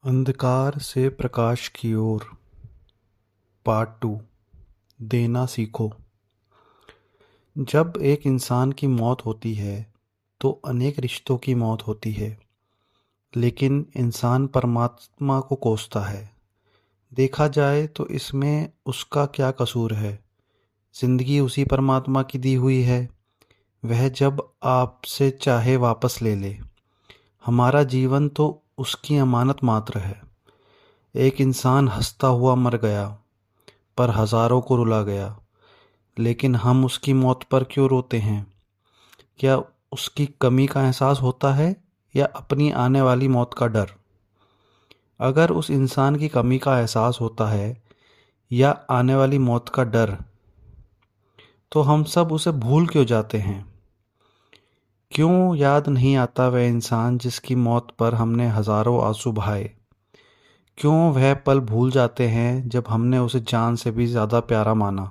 अंधकार से प्रकाश की ओर पार्ट 2। देना सीखो। जब एक इंसान की मौत होती है तो अनेक रिश्तों की मौत होती है, लेकिन इंसान परमात्मा को कोसता है। देखा जाए तो इसमें उसका क्या कसूर है। जिंदगी उसी परमात्मा की दी हुई है, वह जब आपसे चाहे वापस ले ले। हमारा जीवन तो उसकी अमानत मात्र है। एक इंसान हंसता हुआ मर गया, पर हजारों को रुला गया, लेकिन हम उसकी मौत पर क्यों रोते हैं? क्या उसकी कमी का एहसास होता है या अपनी आने वाली मौत का डर? अगर उस इंसान की कमी का एहसास होता है या आने वाली मौत का डर, तो हम सब उसे भूल क्यों जाते हैं? क्यों याद नहीं आता वह इंसान जिसकी मौत पर हमने हजारों आंसू बहाए? क्यों वह पल भूल जाते हैं जब हमने उसे जान से भी ज़्यादा प्यारा माना?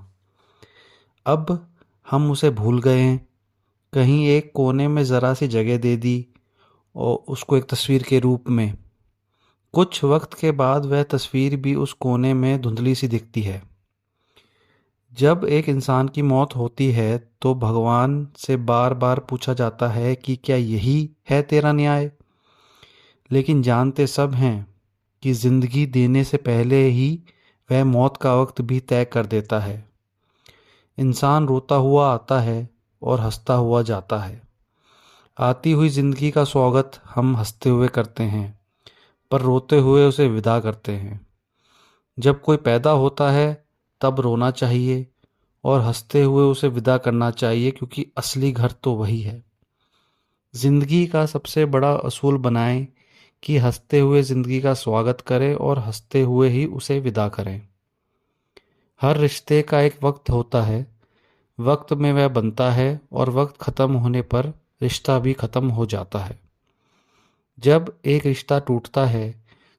अब हम उसे भूल गए हैं, कहीं एक कोने में ज़रा सी जगह दे दी और उसको एक तस्वीर के रूप में। कुछ वक्त के बाद वह तस्वीर भी उस कोने में धुंधली सी दिखती है। जब एक इंसान की मौत होती है तो भगवान से बार बार पूछा जाता है कि क्या यही है तेरा न्याय? लेकिन जानते सब हैं कि ज़िंदगी देने से पहले ही वह मौत का वक्त भी तय कर देता है। इंसान रोता हुआ आता है और हंसता हुआ जाता है। आती हुई ज़िंदगी का स्वागत हम हंसते हुए करते हैं, पर रोते हुए उसे विदा करते हैं। जब कोई पैदा होता है तब रोना चाहिए और हंसते हुए उसे विदा करना चाहिए, क्योंकि असली घर तो वही है। ज़िंदगी का सबसे बड़ा असूल बनाएं कि हंसते हुए ज़िंदगी का स्वागत करें और हंसते हुए ही उसे विदा करें। हर रिश्ते का एक वक्त होता है, वक्त में वह बनता है और वक्त ख़त्म होने पर रिश्ता भी ख़त्म हो जाता है। जब एक रिश्ता टूटता है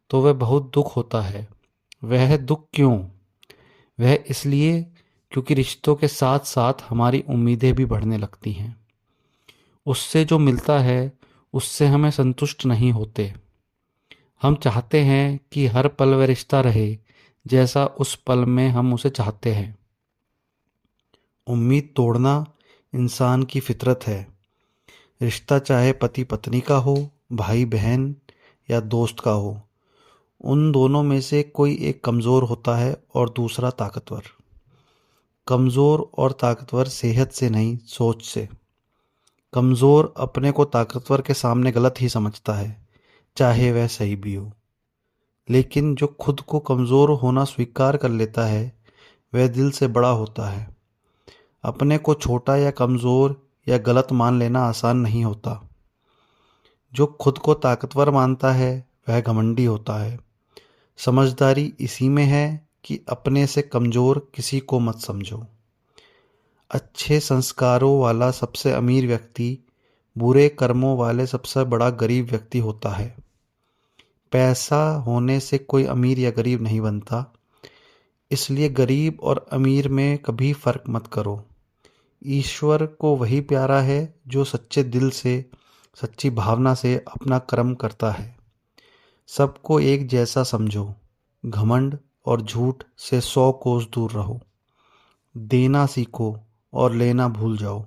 तो वह बहुत दुख होता है। वह दुख क्यों? वह इसलिए क्योंकि रिश्तों के साथ साथ हमारी उम्मीदें भी बढ़ने लगती हैं। उससे जो मिलता है उससे हमें संतुष्ट नहीं होते। हम चाहते हैं कि हर पल वह रिश्ता रहे जैसा उस पल में हम उसे चाहते हैं। उम्मीद तोड़ना इंसान की फितरत है। रिश्ता चाहे पति पत्नी का हो, भाई बहन या दोस्त का हो, उन दोनों में से कोई एक कमज़ोर होता है और दूसरा ताकतवर। कमज़ोर और ताकतवर सेहत से नहीं, सोच से। कमज़ोर अपने को ताकतवर के सामने गलत ही समझता है, चाहे वह सही भी हो। लेकिन जो खुद को कमज़ोर होना स्वीकार कर लेता है वह दिल से बड़ा होता है। अपने को छोटा या कमज़ोर या गलत मान लेना आसान नहीं होता। जो खुद को ताकतवर मानता है वह घमंडी होता है। समझदारी इसी में है कि अपने से कमज़ोर किसी को मत समझो। अच्छे संस्कारों वाला सबसे अमीर व्यक्ति बुरे कर्मों वाले सबसे बड़ा गरीब व्यक्ति होता है। पैसा होने से कोई अमीर या गरीब नहीं बनता, इसलिए गरीब और अमीर में कभी फ़र्क मत करो। ईश्वर को वही प्यारा है जो सच्चे दिल से, सच्ची भावना से अपना कर्म करता है। सबको एक जैसा समझो। घमंड और झूठ से 100 कोस दूर रहो। देना सीखो और लेना भूल जाओ।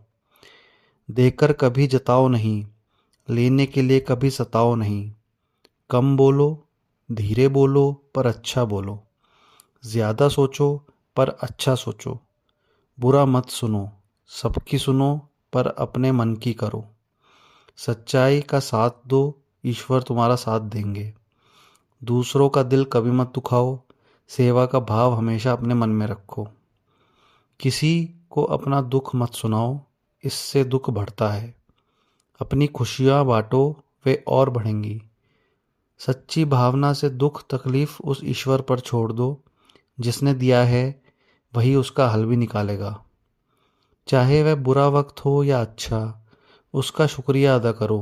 देकर कभी जताओ नहीं, लेने के लिए कभी सताओ नहीं। कम बोलो, धीरे बोलो पर अच्छा बोलो। ज़्यादा सोचो पर अच्छा सोचो। बुरा मत सुनो, सबकी सुनो पर अपने मन की करो। सच्चाई का साथ दो, ईश्वर तुम्हारा साथ देंगे। दूसरों का दिल कभी मत दुखाओ, सेवा का भाव हमेशा अपने मन में रखो। किसी को अपना दुख मत सुनाओ, इससे दुख बढ़ता है। अपनी खुशियाँ बांटो, वे और बढ़ेंगी। सच्ची भावना से दुख तकलीफ उस ईश्वर पर छोड़ दो। जिसने दिया है वही उसका हल भी निकालेगा। चाहे वह बुरा वक्त हो या अच्छा, उसका शुक्रिया अदा करो,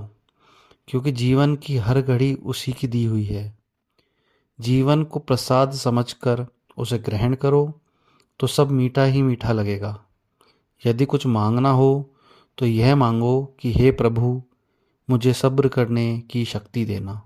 क्योंकि जीवन की हर घड़ी उसी की दी हुई है। जीवन को प्रसाद समझकर उसे ग्रहण करो तो सब मीठा ही मीठा लगेगा। यदि कुछ मांगना हो तो यह मांगो कि हे प्रभु, मुझे सब्र करने की शक्ति देना।